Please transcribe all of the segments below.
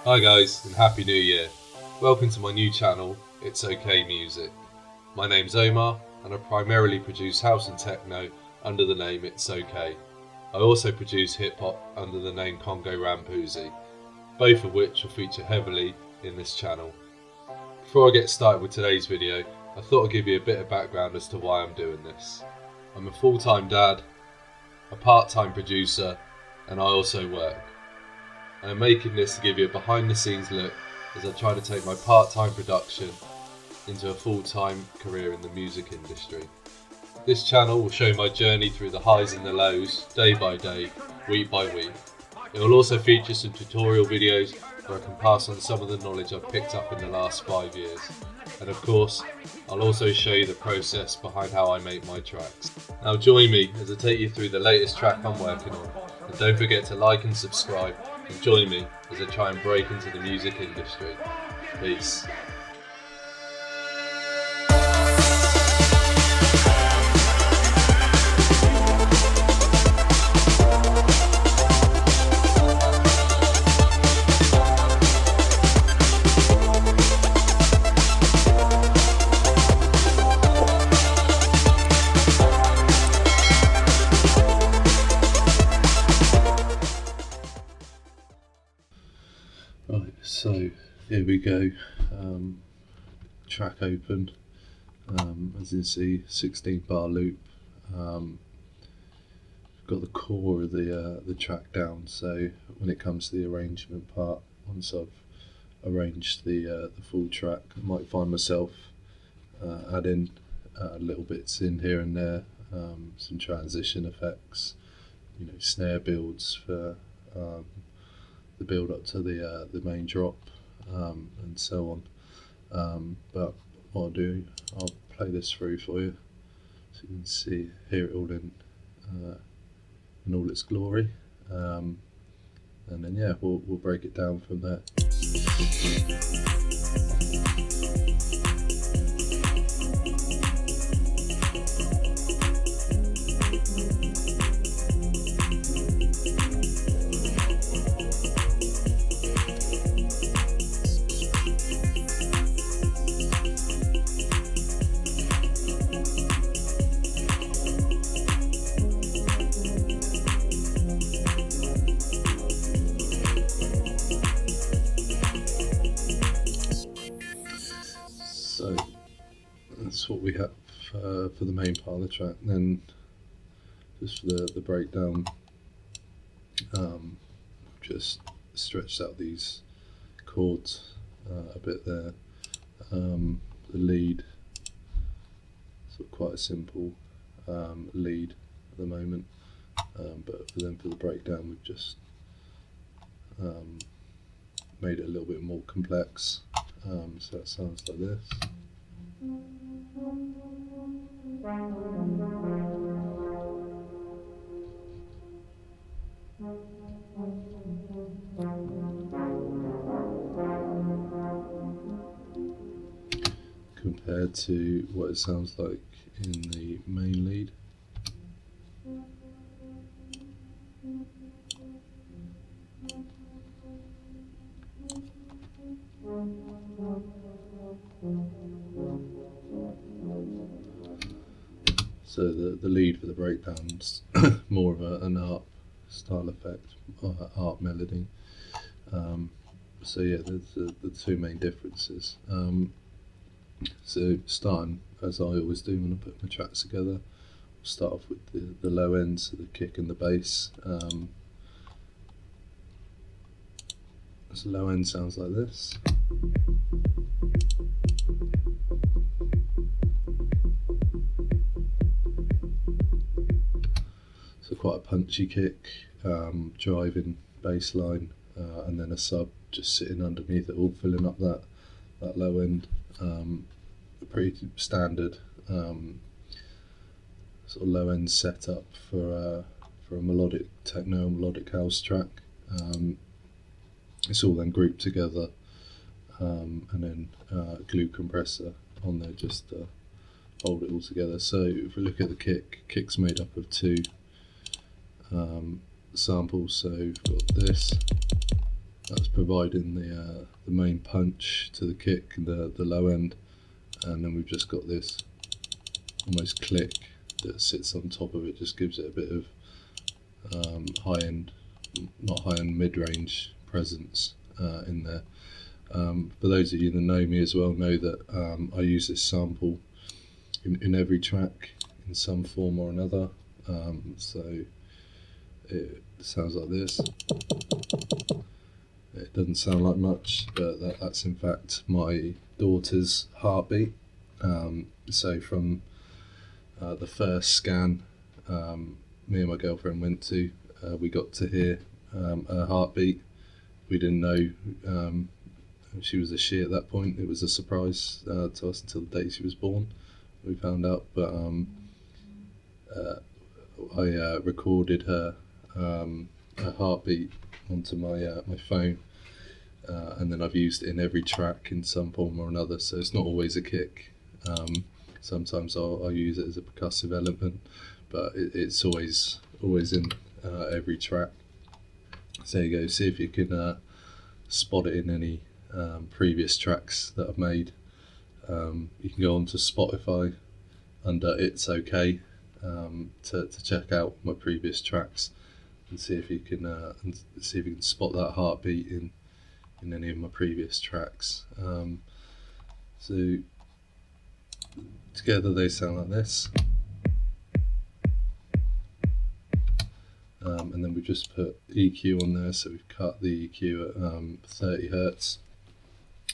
Hi guys, and Happy New Year. Welcome to my new channel, It's OK Music. My name's Omar, and I primarily produce house and techno under the name It's OK. I also produce hip hop under the name Congo Rampuzi, both of which will feature heavily in this channel. Before I get started with today's video, I thought I'd give you a bit of background as to why I'm doing this. I'm a full-time dad, a part-time producer, and I also work. I'm making this to give you a behind the scenes look as I try to take my part-time production into a full-time career in the music industry. This channel will show my journey through the highs and the lows, day by day, week by week. It will also feature some tutorial videos where I can pass on some of the knowledge I've picked up in the last 5 years. And of course, I'll also show you the process behind how I make my tracks. Now join me as I take you through the latest track I'm working on. And don't forget to like and subscribe, and join me as I try and break into the music industry. Peace. Right, so here we go. Track open. As you can see, 16 bar loop. Got the core of the track down. So when it comes to the arrangement part, once I've arranged the full track, I might find myself adding little bits in here and there, some transition effects, snare builds for the build up to the main drop, and so on. But what I'll do, I'll play this through for you so you can hear it all in all its glory, and then we'll break it down from there. So that's what we have for the main part of the track. Then just for the breakdown, just stretched out these chords a bit there. The lead, sort of quite a simple lead at the moment, but then for the breakdown we've just made it a little bit more complex. So it sounds like this. Compared to what it sounds like in the main lead. So the lead for the breakdown's more of an ARP style effect, ARP melody. So there's the two main differences. So starting, as I always do when I put my tracks together, I'll start off with the low ends, so the kick and the bass. So low end sounds like this. So quite a punchy kick, driving bass line, and then a sub just sitting underneath it, all filling up that low end. Pretty standard sort of low end setup for a melodic techno, melodic house track. It's all then grouped together, and then glue compressor on there just to hold it all together. So if we look at the kick's made up of two samples. So we've got this That's providing the main punch to the kick and the low end, and then we've just got this almost click that sits on top of it, just gives it a bit of high end, not high end, mid range presence in there. For those of you that know me as well know that I use this sample in every track in some form or another. So it sounds like this. It doesn't sound like much, but that's in fact my daughter's heartbeat. So from the first scan me and my girlfriend went to, we got to hear her heartbeat. We didn't know she was a she at that point. It was a surprise to us until the day she was born. We found out, but I recorded her heartbeat onto my phone, and then I've used it in every track in some form or another. So it's not always a kick. Sometimes I'll use it as a percussive element, but it's always in every track. So there you go. See if you can spot it in any previous tracks that I've made. You can go onto Spotify under It's Okay to check out my previous tracks and see if you can spot that heartbeat in any of my previous tracks. So together they sound like this, and then we've just put EQ on there, so we've cut the EQ at 30 Hertz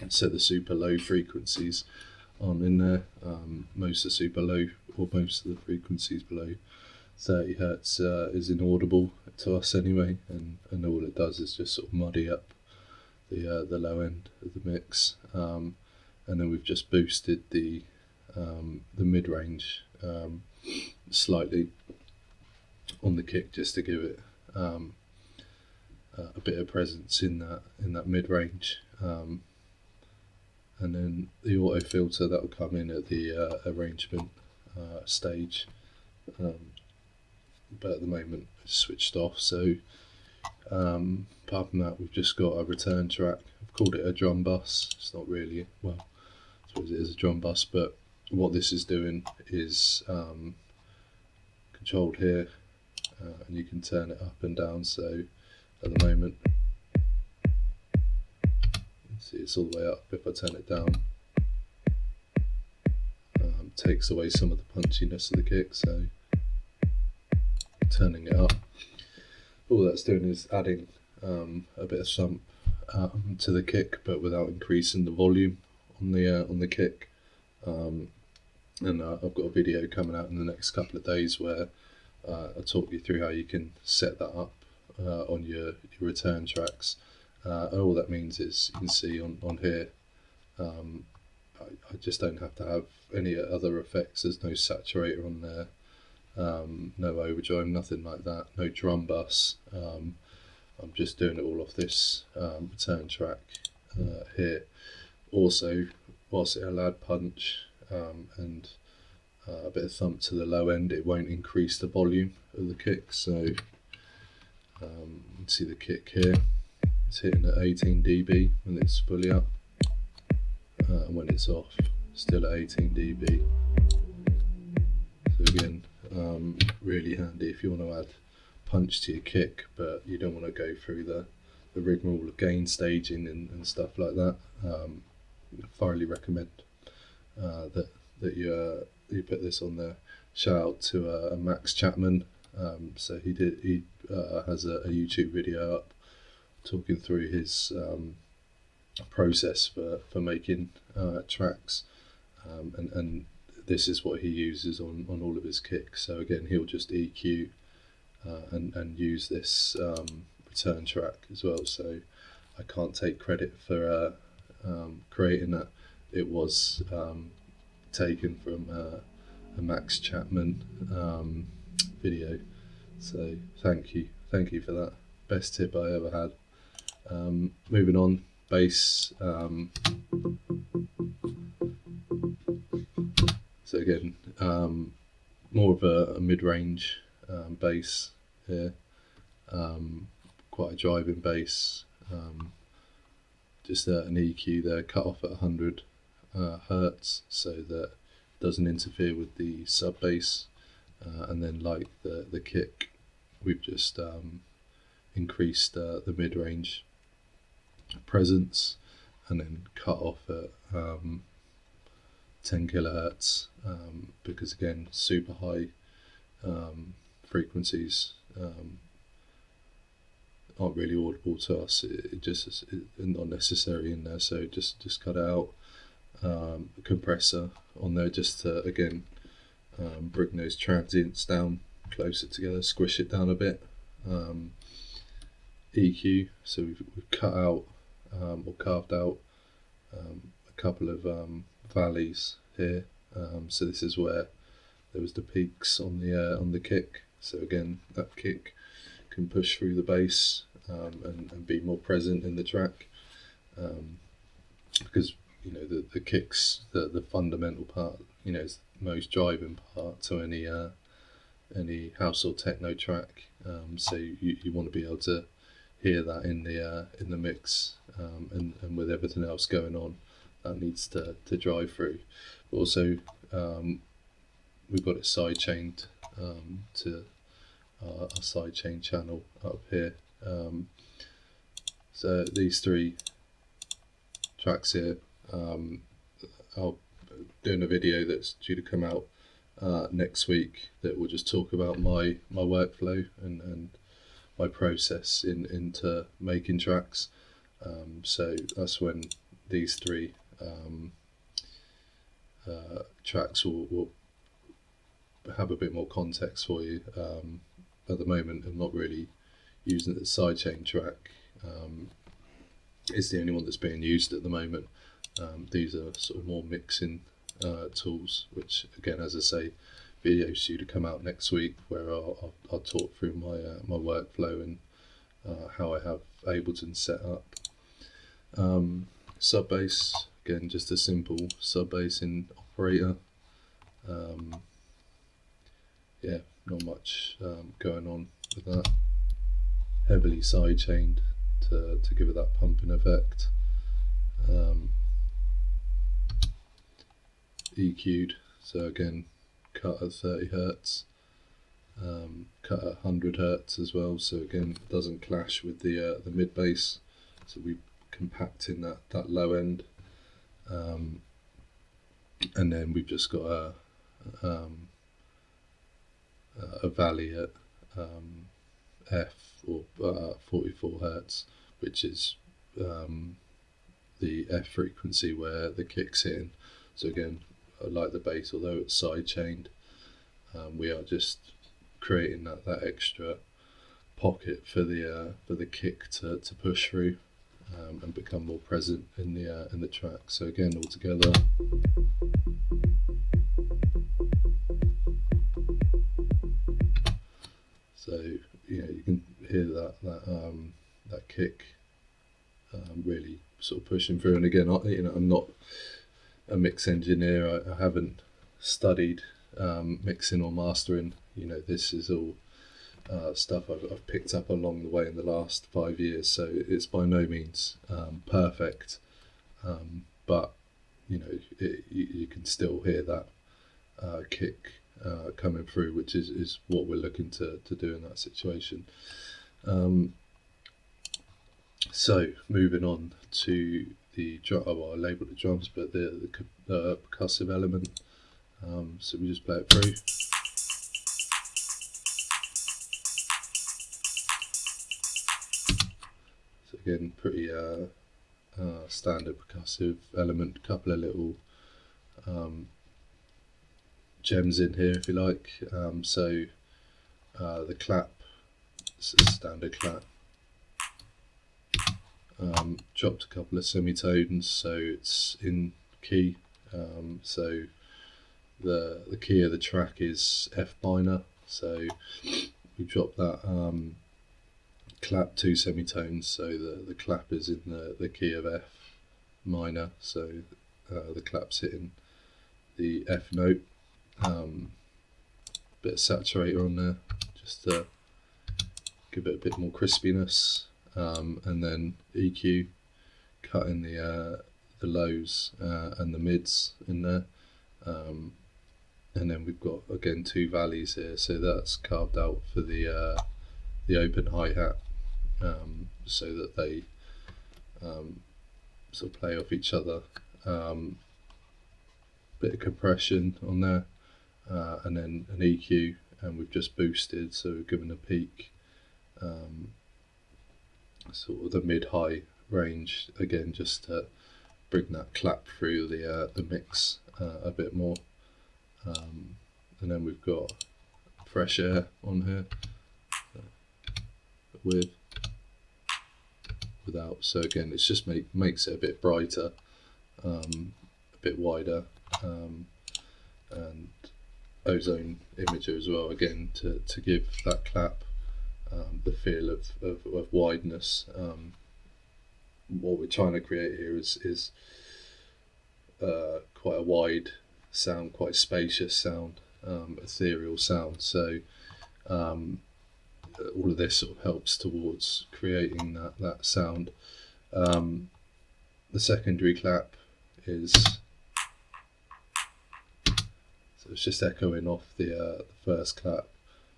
and set the super low frequencies on in there. Most of the super low, or most of the frequencies below 30 Hertz is inaudible to us anyway, and all it does is just sort of muddy up the low end of the mix, and then we've just boosted the mid-range slightly on the kick, just to give it a bit of presence in that mid-range, and then the auto filter that will come in at the arrangement stage, but at the moment it's switched off. So apart from that, we've just got a return track. I've called it a drum bus. It's not really, well, I suppose it is a drum bus, but what this is doing is controlled here, and you can turn it up and down. So at the moment, see, it's all the way up. If I turn it down, takes away some of the punchiness of the kick. So turning it up, all that's doing is adding a bit of thump to the kick, but without increasing the volume on the kick. And I've got a video coming out in the next couple of days where I'll talk you through how you can set that up on your return tracks. All that means is you can see on here, I just don't have to have any other effects. There's no saturator on there, no overdrive, nothing like that, no drum bus. I'm just doing it all off this return track here. Also, whilst it'll add punch and a bit of thump to the low end, it won't increase the volume of the kick. So you can see the kick here, it's hitting at 18 dB when it's fully up, and when it's off, still at 18 dB. So again, really handy if you want to add punch to your kick, but you don't want to go through the rigmarole of gain staging and stuff like that. I thoroughly recommend that you put this on there. Shout out to Max Chapman. So he has a YouTube video up talking through his process for making tracks, and this is what he uses on all of his kicks. So again, he'll just EQ and use this return track as well. So I can't take credit for creating that. It was taken from a Max Chapman video. So thank you for that. Best tip I ever had. Moving on, bass. So again, more of a mid-range bass here. Quite a driving bass. just an EQ there, cut off at 100 hertz, so that it doesn't interfere with the sub bass. And then, like the kick, we've just increased the mid range presence, and then cut off at 10 kilohertz, because again, super high frequencies aren't really audible to us. It just is not necessary in there, so just cut it out. Compressor on there just to again bring those transients down closer together, squish it down a bit. EQ, so we've cut out or carved out a couple of valleys here. So this is where there was the peaks on the kick. So again, that kick can push through the bass and be more present in the track, because you know the kicks, the fundamental part, you know, is the most driving part to any house or techno track. So you want to be able to hear that in the mix, and with everything else going on, that needs to drive through. But also, we've got it side chained to our side chain channel up here. So these three tracks here, I'll doing a video that's due to come out next week that will just talk about my workflow and my process into making tracks. So that's when these three tracks will have a bit more context for you. At the moment, I'm not really using the sidechain track. It's the only one that's being used at the moment. These are sort of more mixing tools, which again, as I say, videos due to come out next week where I'll talk through my workflow and how I have Ableton set up. Sub bass, again, just a simple sub bass in operator. Yeah, not much going on with that. Heavily side chained to give it that pumping effect. EQ'd, so again, cut at 30 hertz, cut at 100 hertz as well, so again, it doesn't clash with the mid bass, so we compacting that low end. And then we've just got a valley at F or 44 hertz, which is the F frequency where the kick's hitting. So again, like the bass, although it's side chained, we are just creating that extra pocket for the kick to push through and become more present in the track. So again, all together. So you know, you can hear that kick really sort of pushing through. And again, I'm not a mix engineer. I haven't studied mixing or mastering. You know, this is all stuff I've picked up along the way in the last 5 years. So it's by no means perfect, but you know, you can still hear that kick coming through, which is what we're looking to do in that situation. So moving on to the drum, well, I labelled the drums, but the percussive element. So we just play it through. So again, pretty standard percussive element. Couple of little gems in here, if you like. So the clap, it's a standard clap. Dropped a couple of semitones, so it's in key. So the key of the track is F minor. So we dropped that clap 2 semitones, so the clap is in the key of F minor. So the clap's hitting the F note. Bit of saturator on there, just to give it a bit more crispiness. And then EQ, cutting the lows and the mids in there, and then we've got again 2 valleys here, so that's carved out for the open hi-hat, so that they sort of play off each other. Bit of compression on there, and then an EQ, and we've just boosted, so we've given a peak, sort of the mid-high range again, just to bring that clap through the mix a bit more. And then we've got fresh air on here, with, without. So again, it's just makes it a bit brighter, a bit wider, and ozone imager as well. Again, to give that clap the feel of wideness. What we're trying to create here is quite a wide sound, quite spacious sound, ethereal sound. So all of this sort of helps towards creating that sound. The secondary clap is, so it's just echoing off the first clap.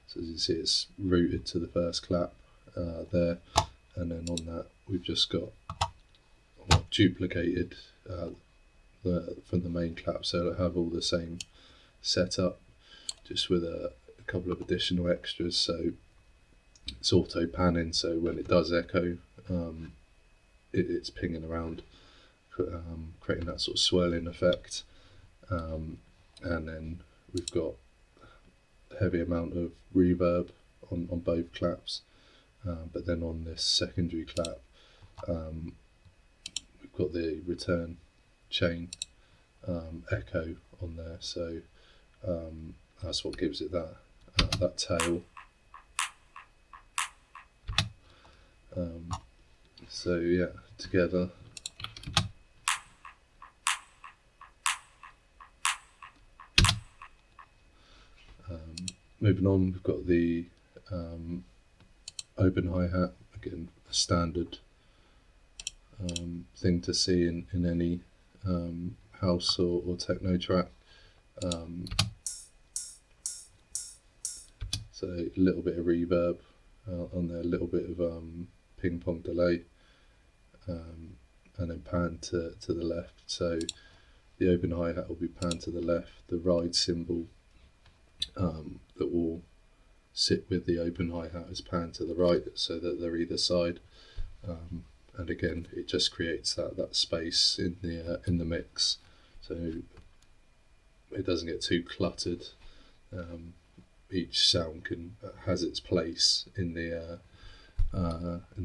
So as you see, it's rooted to the first clap there, and then on that we've just got duplicated from the main clap, so it'll have all the same setup, just with a couple of additional extras. So it's auto panning, so when it does echo, it's pinging around, creating that sort of swirling effect. And then we've got a heavy amount of reverb on both claps, but then on this secondary clap, we've got the return chain echo on there, so that's what gives it that tail. So yeah, together. Moving on, we've got the open hi-hat, again a standard thing to see in any house or techno track. So a little bit of reverb on there, a little bit of ping pong delay, and then pan to the left. So the open hi-hat will be panned to the left, the ride cymbal that will sit with the open hi-hat is panned to the right, so that they're either side, and again it just creates that space in the mix, so it doesn't get too cluttered. Each sound has its place in the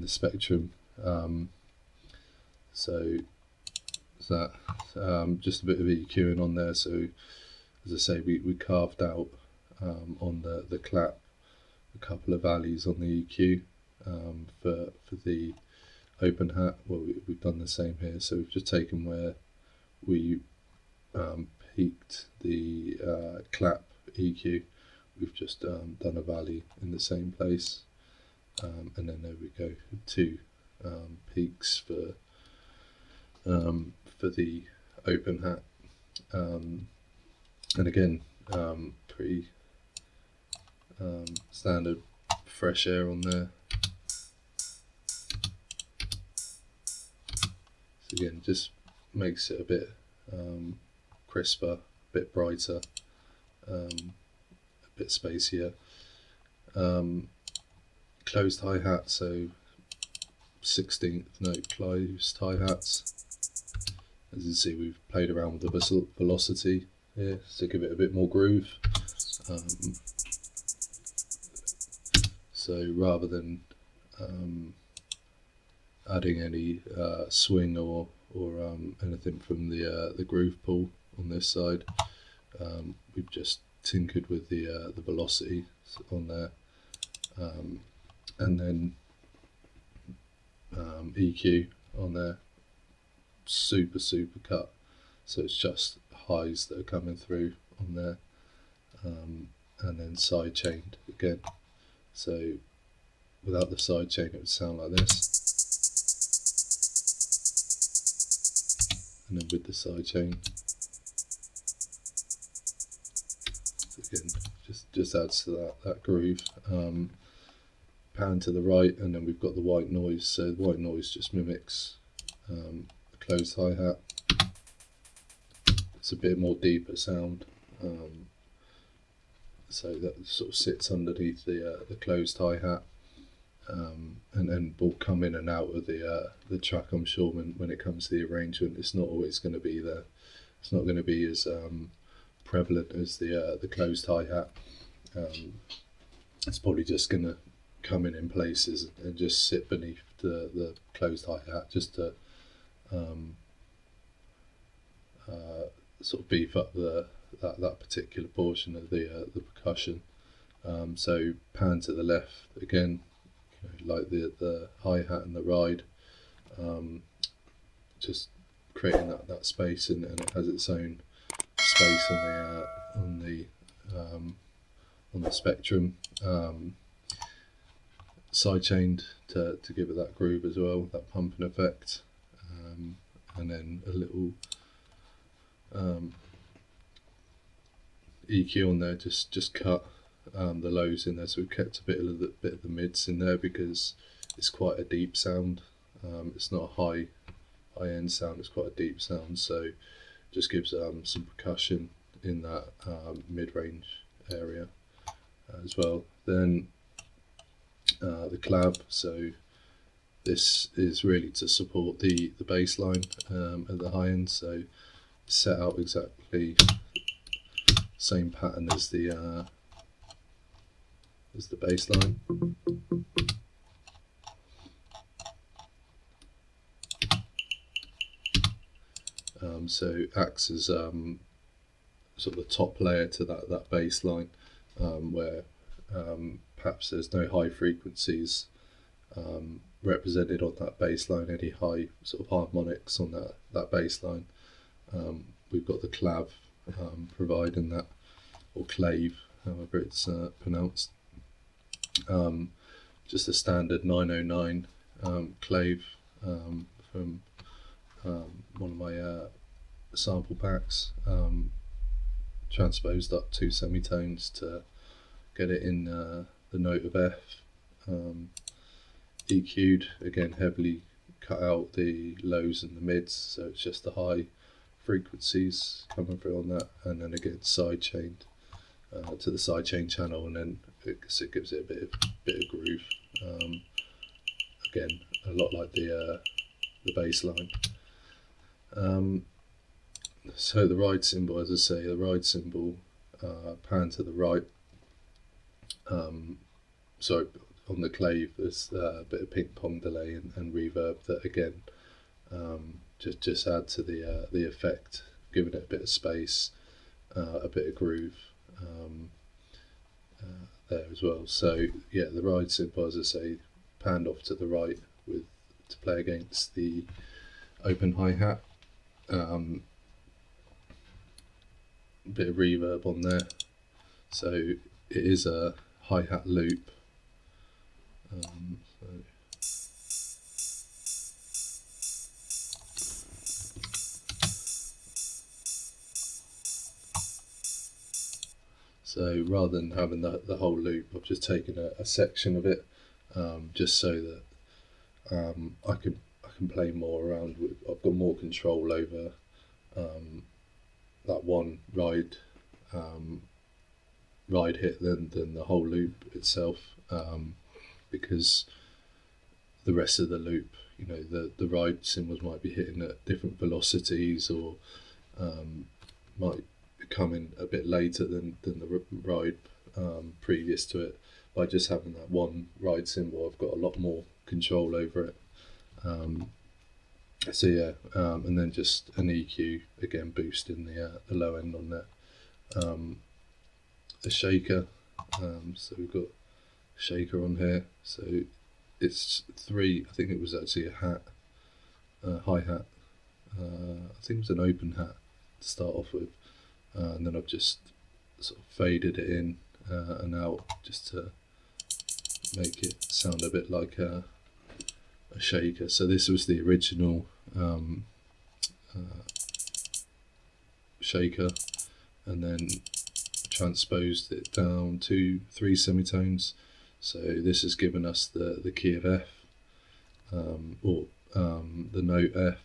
spectrum. So that just a bit of EQing on there. So as I say, we carved out on the clap a couple of valleys on the EQ for the open hat. Well, we've done the same here. So we've just taken where we peaked the clap EQ, we've just done a valley in the same place, and then there we go, 2 peaks for the open hat, and again pretty standard fresh air on there. So again, just makes it a bit crisper, a bit brighter, a bit spacier. Closed hi-hat, so 16th note closed hi-hats. As you can see, we've played around with the velocity here to give it a bit more groove. So rather than adding any swing or anything from the groove pool on this side, we've just tinkered with the velocity on there, and then EQ on there, super cut, so it's just highs that are coming through on there, and then side chained again. So without the side chain, it would sound like this. and then with the sidechain, again, just adds to that groove. Pan to the right, and then we've got the white noise. So the white noise just mimics a closed hi-hat. It's a bit more deeper sound, so that sort of sits underneath the closed hi-hat, and then will come in and out of the track. I'm sure when it comes to the arrangement, it's not always going to be there. It's not going to be as prevalent as the closed hi-hat. It's probably just going to come in places and just sit beneath the closed hi-hat, just to sort of beef up that particular portion of the percussion. So pan to the left again, like the hi-hat and the ride, just creating that space, and it has its own space on the spectrum. Sidechained to give it that groove as well, that pumping effect, and then a little EQ on there, just cut the lows in there, so we've kept a bit of the mids in there because it's quite a deep sound. It's not a high end sound, it's quite a deep sound, so just gives some percussion in that mid-range area as well. Then the clav, so this is really to support the bass line at the high end, so set out exactly same pattern as the bass line. So acts as sort of the top layer to that bass line, where perhaps there's no high frequencies represented on that bass line, any high sort of harmonics on that bass line. We've got the clav providing that, or clave, however it's pronounced. Just a standard 909 clave from one of my sample packs, transposed up 2 semitones to get it in the note of F. EQ'd, again heavily cut out the lows and the mids, so it's just the high frequencies coming through on that, and then again sidechained to the sidechain channel, and then it gives it a bit of groove. Again, a lot like the bass line. So the ride cymbal, as I say, the ride cymbal, pan to the right. So on the clave, there's a bit of ping pong delay and reverb that again just add to the effect, giving it a bit of space, a bit of groove there as well. So yeah, the ride cymbal, as I say, panned off to the right to play against the open hi-hat. Bit of reverb on there, so it is a hi-hat loop. So rather than having the whole loop, I've just taken a section of it, just so that I can play more around with. I've got more control over that one ride hit than the whole loop itself, because the rest of the loop, the ride cymbals might be hitting at different velocities, or might be coming a bit later than the ride previous to it. By just having that one ride cymbal, I've got a lot more control over it. So yeah, and then just an EQ, again boosting the low end on there. A shaker, so we've got a shaker on here, so it's 3, I think it was actually a hi-hat, I think it was an open hat to start off with, and then I've just sort of faded it in and out just to make it sound a bit like a shaker. So this was the original shaker, and then transposed it down to 3 semitones. So this has given us the key of F, or the note F.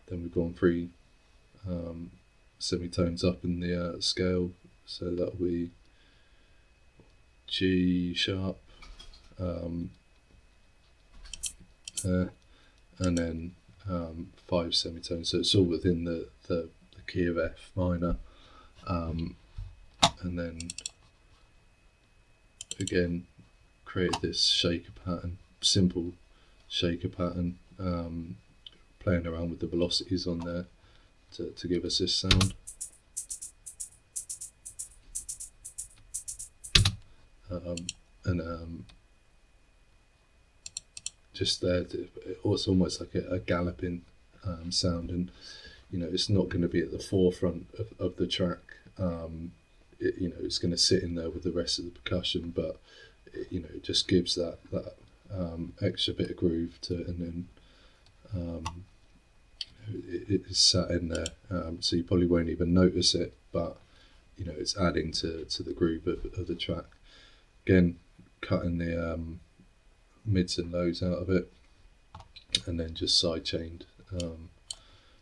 Then we've gone 3 semitones up in the scale, so that'll be G sharp, and then 5 semitones. So it's all within the key of F minor, and then again create this shaker pattern, simple shaker pattern, playing around with the velocities on there to give us this sound. Just there, it's almost like a galloping sound, and it's not going to be at the forefront of the track. It's going to sit in there with the rest of the percussion, but it just gives that extra bit of groove to it, and then it's sat in there, so you probably won't even notice it, but it's adding to the groove of the track. Again, cutting the mids and lows out of it, and then just side chained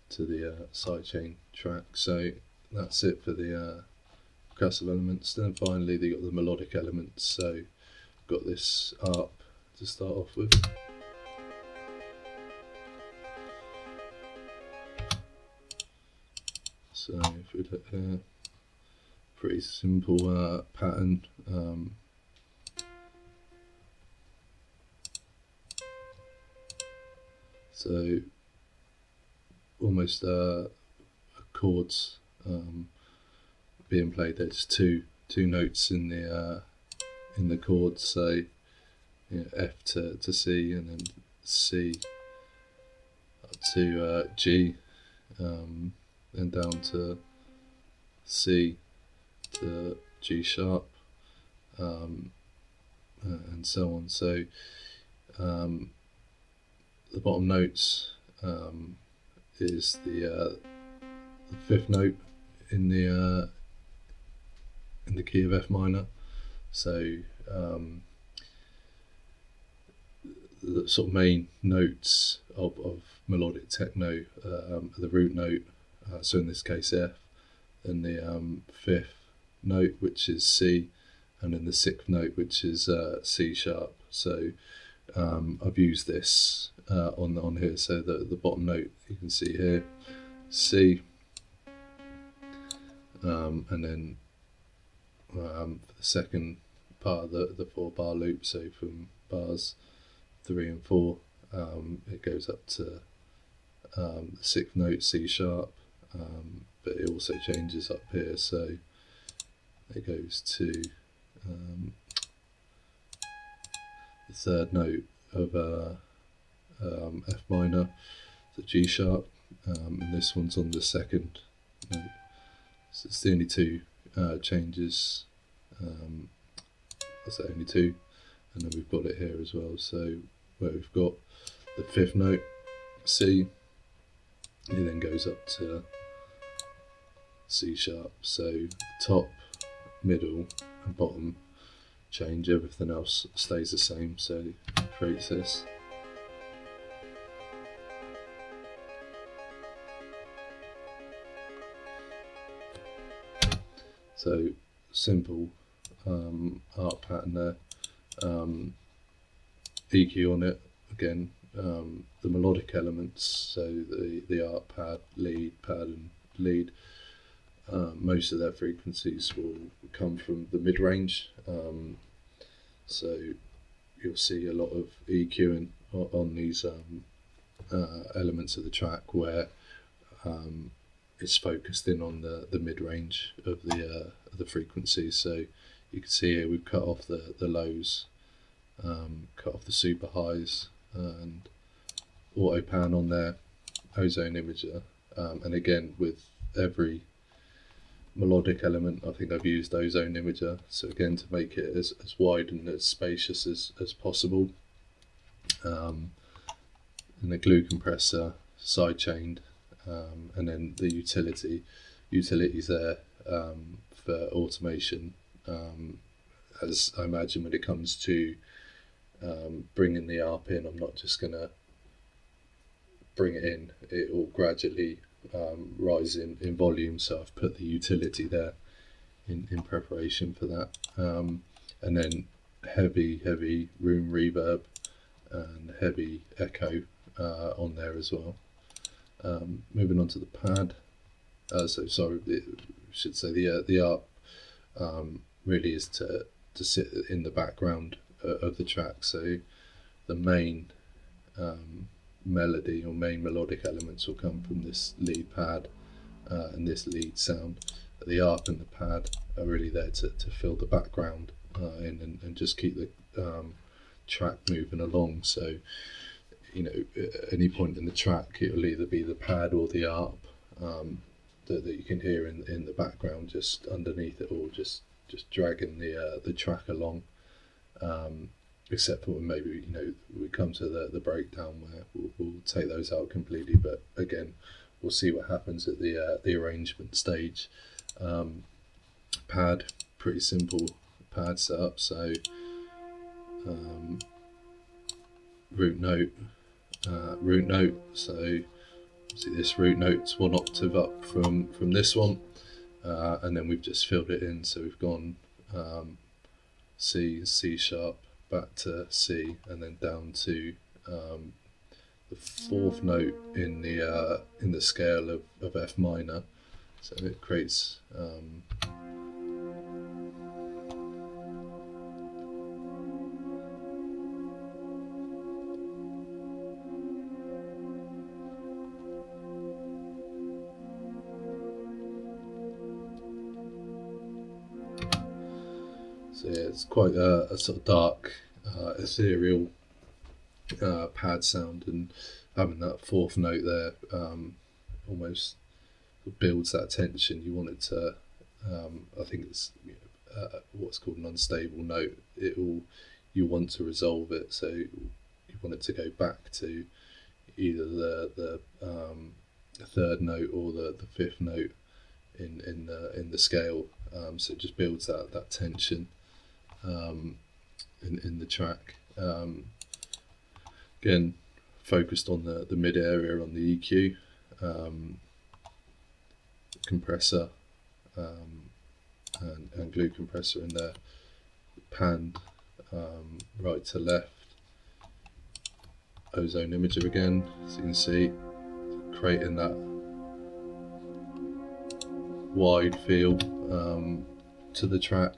to the sidechain track. So that's it for the percussive elements. Then finally they got the melodic elements. So got this ARP to start off with. So if we look here, pretty simple pattern. So almost chords being played. There's two notes in the chords. So F to C, and then C up to G, and down to C to G sharp, and so on. So the bottom notes is the 5th note in the key of F minor. So the sort of main notes of melodic techno are the root note, so in this case F, and the 5th note, which is C, and then the 6th note, which is C sharp. So I've used this on here. So the bottom note you can see here, C, and then for the second part of the 4-bar loop, so from bars 3 and 4, it goes up to the 6th note, C sharp, but it also changes up here, so it goes to the 3rd note of F minor, the G sharp, and this one's on the 2nd note. So it's the only 2 changes. That's the only 2, and then we've got it here as well. So where we've got the 5th note, C, it then goes up to C sharp. So top, middle, and bottom change. Everything else stays the same. So it creates this. So simple art pattern there. EQ on it again. The melodic elements, so the art pad, lead, pad, and lead. Most of their frequencies will come from the mid range. So you'll see a lot of EQing on these elements of the track where it's focused in on the mid range of the frequencies. So you can see here we've cut off the lows, cut off the super highs, and auto pan on there, ozone imager, and again with every melodic element I think I've used ozone imager, so again to make it as wide and as spacious as possible. And the glue compressor side chained, and then the utility utilities there for automation. As I imagine when it comes to bringing the ARP in, I'm not just going to bring it in, it will gradually rise in volume, so I've put the utility there in preparation for that. And then heavy room reverb and heavy echo on there as well. Moving on to the pad. Should say the ARP really is to sit in the background of the track. So the main melody or main melodic elements will come from this lead pad and this lead sound. The ARP and the pad are really there to fill the background and just keep the track moving along. So, at any point in the track, it'll either be the pad or the ARP that you can hear in the background, just underneath it all, just dragging the track along. Except for when maybe we come to the breakdown where we'll take those out completely. But again, we'll see what happens at the arrangement stage. Pad, pretty simple pad setup. So root note. So see this root note's 1 octave up from this one, and then we've just filled it in. So we've gone C sharp, back to C, and then down to the 4th note in the scale of F minor. So it creates so yeah, it's quite a sort of dark, ethereal pad sound, and having that 4th note there almost builds that tension. You want it to, I think it's what's called an unstable note. You want to resolve it, so you want it to go back to either the 3rd note or the 5th note in the scale. So it just builds that tension in the track. Again, focused on the mid area on the EQ, compressor and glue compressor in there, panned right to left, ozone imager again, so you can see, creating that wide feel to the track.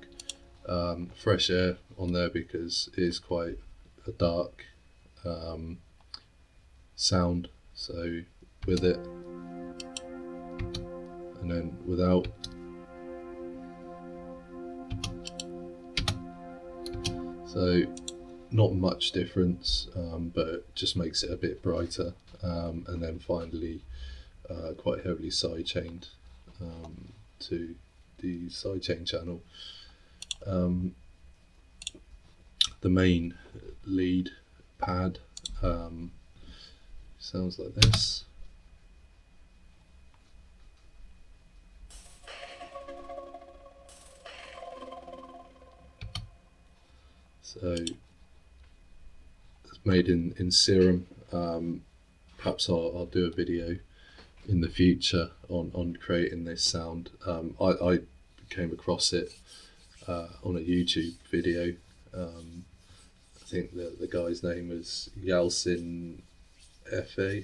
Fresh air on there because it is quite a dark sound, so with it and then without. So not much difference, but it just makes it a bit brighter, and then finally quite heavily sidechained to the sidechain channel. The main lead pad sounds like this. So it's made in Serum. Perhaps I'll do a video in the future on creating this sound. I came across it on a YouTube video. I think the guy's name was Yalcin Fa.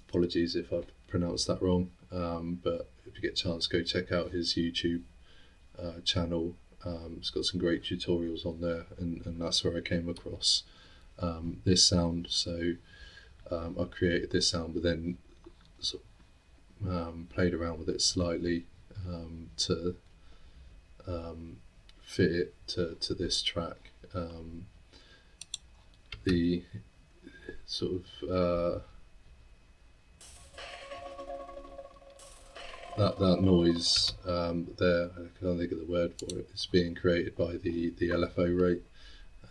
Apologies if I pronounced that wrong, but if you get a chance, go check out his YouTube channel. It's got some great tutorials on there, and that's where I came across this sound. So I created this sound, but then sort of played around with it slightly to fit it to this track. The sort of that noise there, I can't think of the word for it, it's being created by the LFO rate,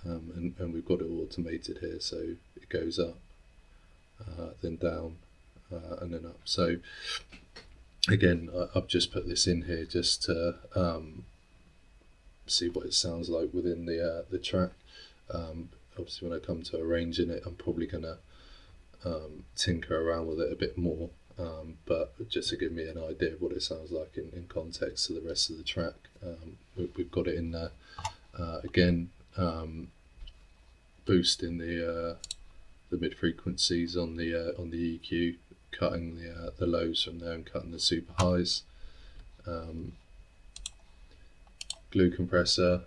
and we've got it automated here, so it goes up, then down, and then up. So again, I've just put this in here just to see what it sounds like within the track. Obviously, when I come to arranging it, I'm probably gonna tinker around with it a bit more, but just to give me an idea of what it sounds like in context to the rest of the track. We've got it in there again, boosting the mid frequencies on the EQ, cutting the lows from there and cutting the super highs. Glue compressor,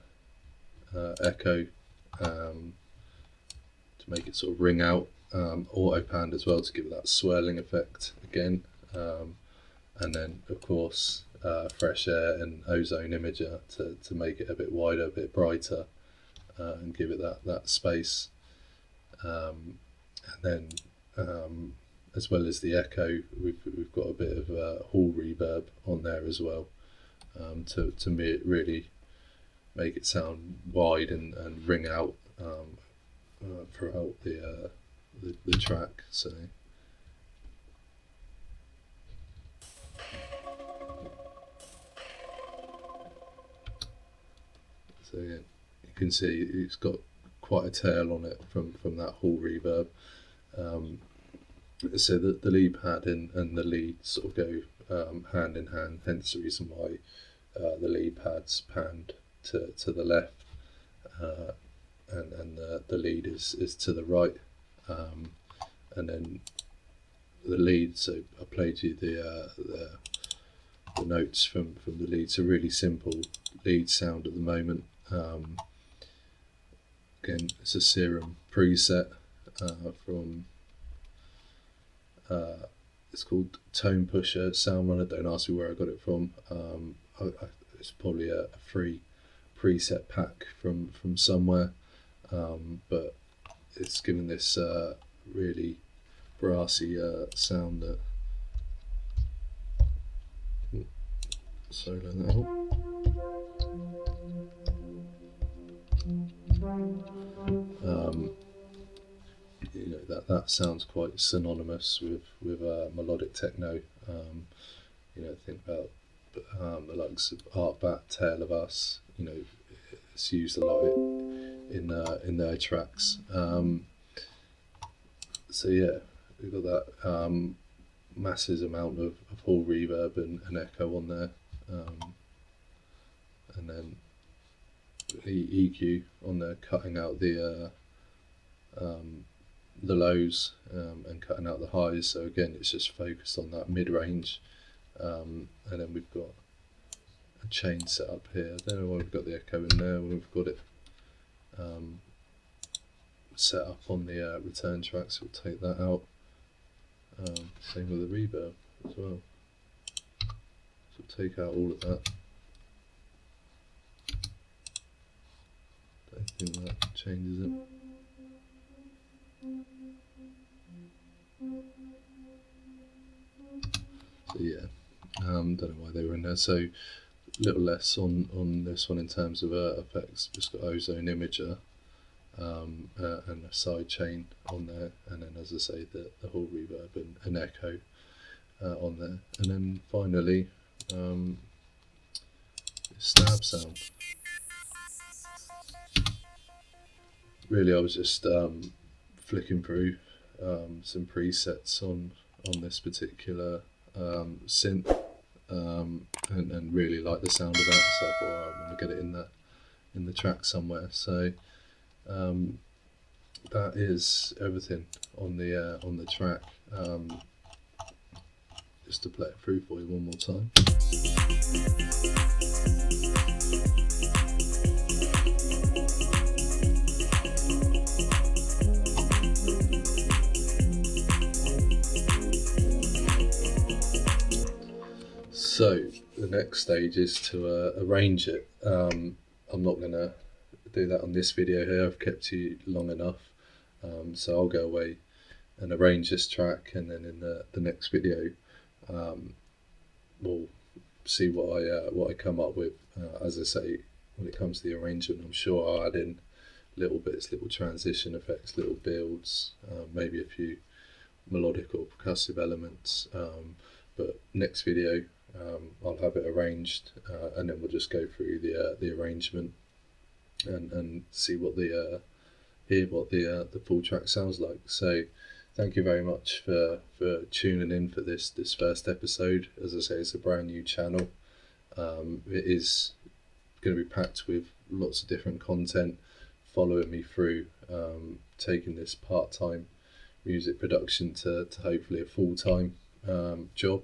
echo, to make it sort of ring out, auto panned as well to give it that swirling effect again, and then of course fresh air and ozone imager to make it a bit wider, a bit brighter, and give it that space, and then as well as the echo, we've got a bit of hall reverb on there as well, to me really make it sound wide and ring out throughout the track. So yeah, you can see it's got quite a tail on it from that hall reverb. So the lead pad and the lead sort of go hand in hand, hence the reason why the lead pad's panned to the left, and the lead is to the right, and then the lead. So I played you the notes from the lead. It's a really simple lead sound at the moment. Again, it's a Serum preset from it's called Tone Pusher Sound Runner. Don't ask me where I got it from. It's probably a free preset pack from somewhere, but it's given this really brassy sound that solo that up. You know, that sounds quite synonymous with melodic techno. You know, think about the likes of Art Bat, Tale of Us. You know, it's used a lot in their tracks. So yeah, we've got that massive amount of hall reverb and echo on there, and then EQ on there, cutting out the lows and cutting out the highs. So again, it's just focused on that mid-range, and then we've got a chain set up here. I don't know why we've got the echo in there when we've got it set up on the return track, so we'll take that out. Same with the reverb as well, so we'll take out all of that. Don't think that changes it. So yeah, don't know why they were in there. So a little less on this one in terms of effects. Just got ozone imager and a side chain on there, and then, as I say, the whole reverb and echo on there, and then finally stab sound. Really, I was just flicking through some presets on this particular synth, and really like the sound of that, so I thought I want to get it in the track somewhere. So that is everything on the track. Just to play it through for you one more time. So the next stage is to arrange it. I'm not going to do that on this video here. I've kept you long enough, so I'll go away and arrange this track, and then in the next video we'll see what I come up with. As I say, when it comes to the arrangement, I'm sure I'll add in little bits, little transition effects, little builds, maybe a few melodic or percussive elements. But next video, I'll have it arranged, and then we'll just go through the arrangement and see what hear what the full track sounds like. So thank you very much for tuning in for this first episode. As I say, it's a brand new channel. It is going to be packed with lots of different content, following me through taking this part-time music production to hopefully a full-time job.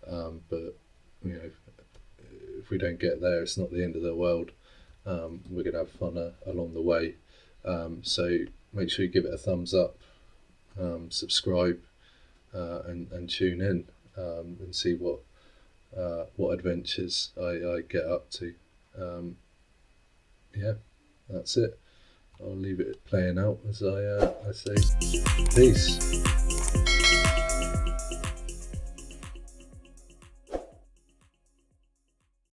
But you know, if we don't get there, it's not the end of the world. We're going to have fun along the way. So make sure you give it a thumbs up, subscribe, and tune in and see what adventures I get up to. Yeah, that's it. I'll leave it playing out as I say peace.